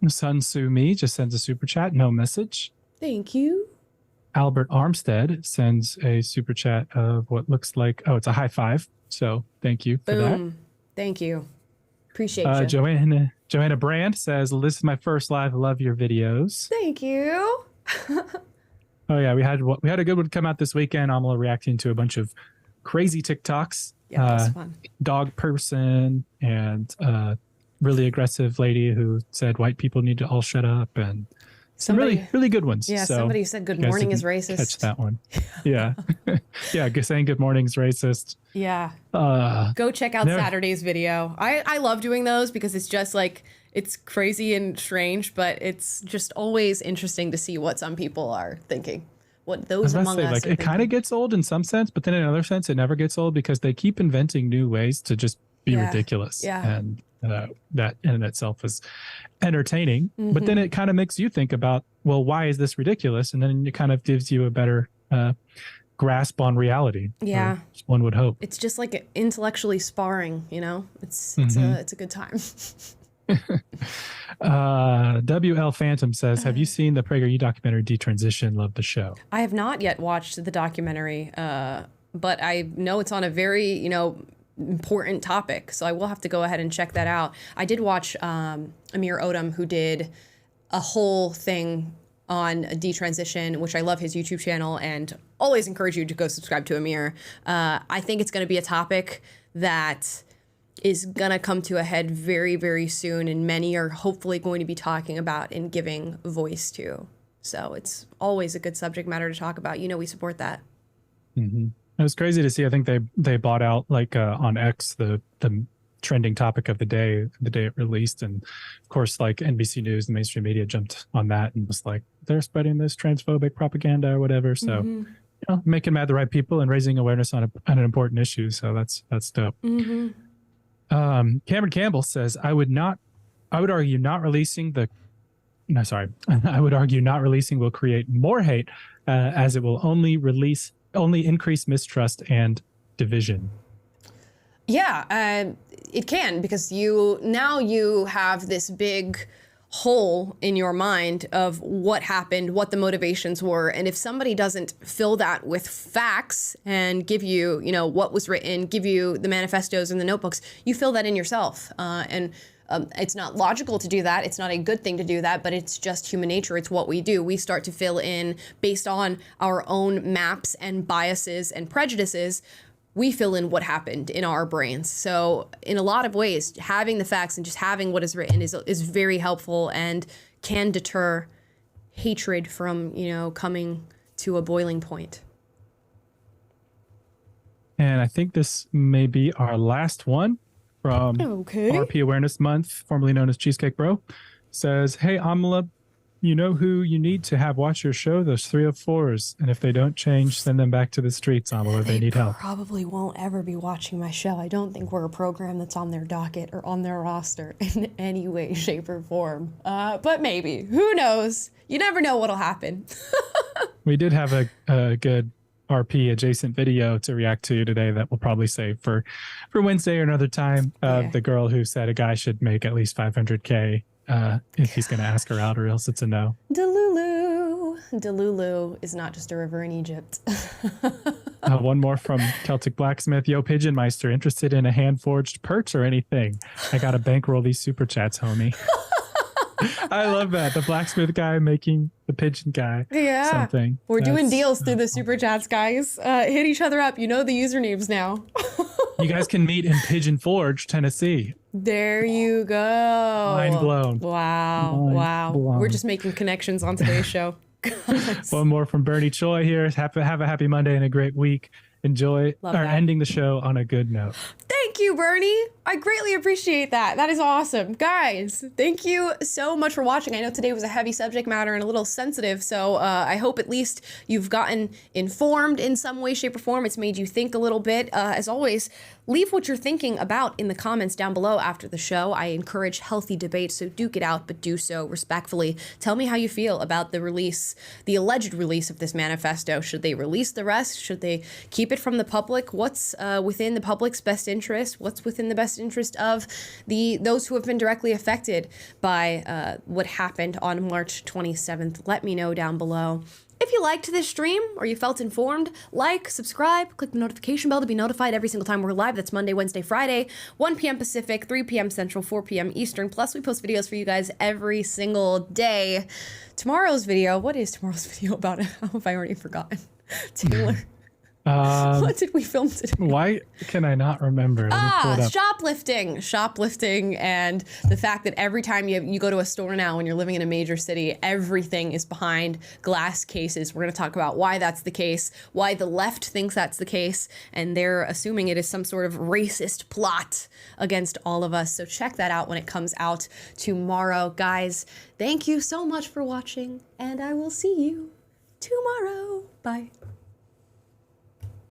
Sun Sue Me just sends a super chat, no message. Thank you. Albert Armstead sends a super chat of what looks like, it's a high five. So thank you for that. Thank you. Appreciate you. Joanna Brand says, this is my first live. Love your videos. Thank you. Oh yeah, we had a good one come out this weekend. I'm reacting to a bunch of crazy TikToks. Yeah, that was fun. Dog person and really aggressive lady who said white people need to all shut up, and some really good ones. Yeah, so somebody said good morning is racist. Catch that one. Yeah. Yeah, saying good morning is racist. Yeah. Go check out Saturday's video. I love doing those because it's just like, it's crazy and strange, but it's just always interesting to see what some people are thinking. What those among us like, it kind of gets old in some sense, but then in another sense, it never gets old because they keep inventing new ways to just be ridiculous. Yeah. And that in itself is entertaining. But then it kind of makes you think about, well, why is this ridiculous? And then it kind of gives you a better grasp on reality. Yeah. One would hope. It's just like intellectually sparring, It's a good time. WL Phantom says, have you seen the PragerU documentary Detransition? Love the show. I have not yet watched the documentary, but I know it's on a very, important topic, so I will have to go ahead and check that out. I did watch Amir Odom, who did a whole thing on detransition, which I love his YouTube channel and always encourage you to go subscribe to Amir. I think it's going to be a topic that is going to come to a head very, very soon, and many are hopefully going to be talking about and giving voice to. So it's always a good subject matter to talk about. We support that. Mm-hmm. It was crazy to see. I think they bought out on X the trending topic of the day it released, and of course NBC News, the mainstream media jumped on that and was like, they're spreading this transphobic propaganda or whatever. So making mad the right people and raising awareness on an important issue. So that's dope. Cameron Campbell says, I would argue not releasing will create more hate, as it will only increase mistrust and division. Yeah, it can, because you have this big hole in your mind of what happened, what the motivations were. And if somebody doesn't fill that with facts and give you, what was written, give you the manifestos and the notebooks, you fill that in yourself. And It's not logical to do that. It's not a good thing to do that, but it's just human nature. It's what we do. We start to fill in based on our own maps and biases and prejudices. We fill in what happened in our brains. So in a lot of ways, having the facts and just having what is written is very helpful and can deter hatred from, coming to a boiling point. And I think this may be our last one from RP Awareness Month, formerly known as Cheesecake Bro. Says, hey, Amala, you know who you need to have watch your show? Those 304s. And if they don't change, send them back to the streets, Amala. They need help. Probably won't ever be watching my show. I don't think we're a program that's on their docket or on their roster in any way, shape, or form. But maybe. Who knows? You never know what'll happen. We did have a good RP adjacent video to react to today that we'll probably save for Wednesday or another time. The girl who said a guy should make at least $500K if he's going to ask her out, or else it's a no. Delulu is not just a river in Egypt. One more from Celtic Blacksmith. Yo, Pigeon Meister, interested in a hand-forged perch or anything? I got to bankroll these super chats, homie. I love that. The blacksmith guy making the pigeon guy something. We're doing deals through the super chats, guys. Hit each other up. You know the usernames now. You guys can meet in Pigeon Forge, Tennessee. There you go. Mind blown. Wow. Blown. We're just making connections on today's show. One more from Bernie Choi here. Have a happy Monday and a great week. Enjoy ending the show on a good note. Thank you, Bernie. I greatly appreciate that. That is awesome. Guys, thank you so much for watching. I know today was a heavy subject matter and a little sensitive, so I hope at least you've gotten informed in some way, shape, or form. It's made you think a little bit. As always, leave what you're thinking about in the comments down below after the show. I encourage healthy debate, so duke it out, but do so respectfully. Tell me how you feel about the alleged release of this manifesto. Should they release the rest? Should they keep it from the public? What's within the public's best interest? What's within the best interest of those who have been directly affected by what happened on March 27th? Let me know down below. If you liked this stream or you felt informed, like, subscribe, click the notification bell to be notified every single time we're live. That's Monday, Wednesday, Friday, 1 p.m. Pacific, 3 p.m. Central, 4 p.m. Eastern. Plus, we post videos for you guys every single day. Tomorrow's video, what is tomorrow's video about? How have I already forgotten? Taylor. What did we film today? Why can I not remember? Shoplifting, and the fact that every time you go to a store now when you're living in a major city, everything is behind glass cases. We're going to talk about why that's the case, why the left thinks that's the case, and they're assuming it is some sort of racist plot against all of us. So check that out when it comes out tomorrow. Guys, thank you so much for watching, and I will see you tomorrow. Bye.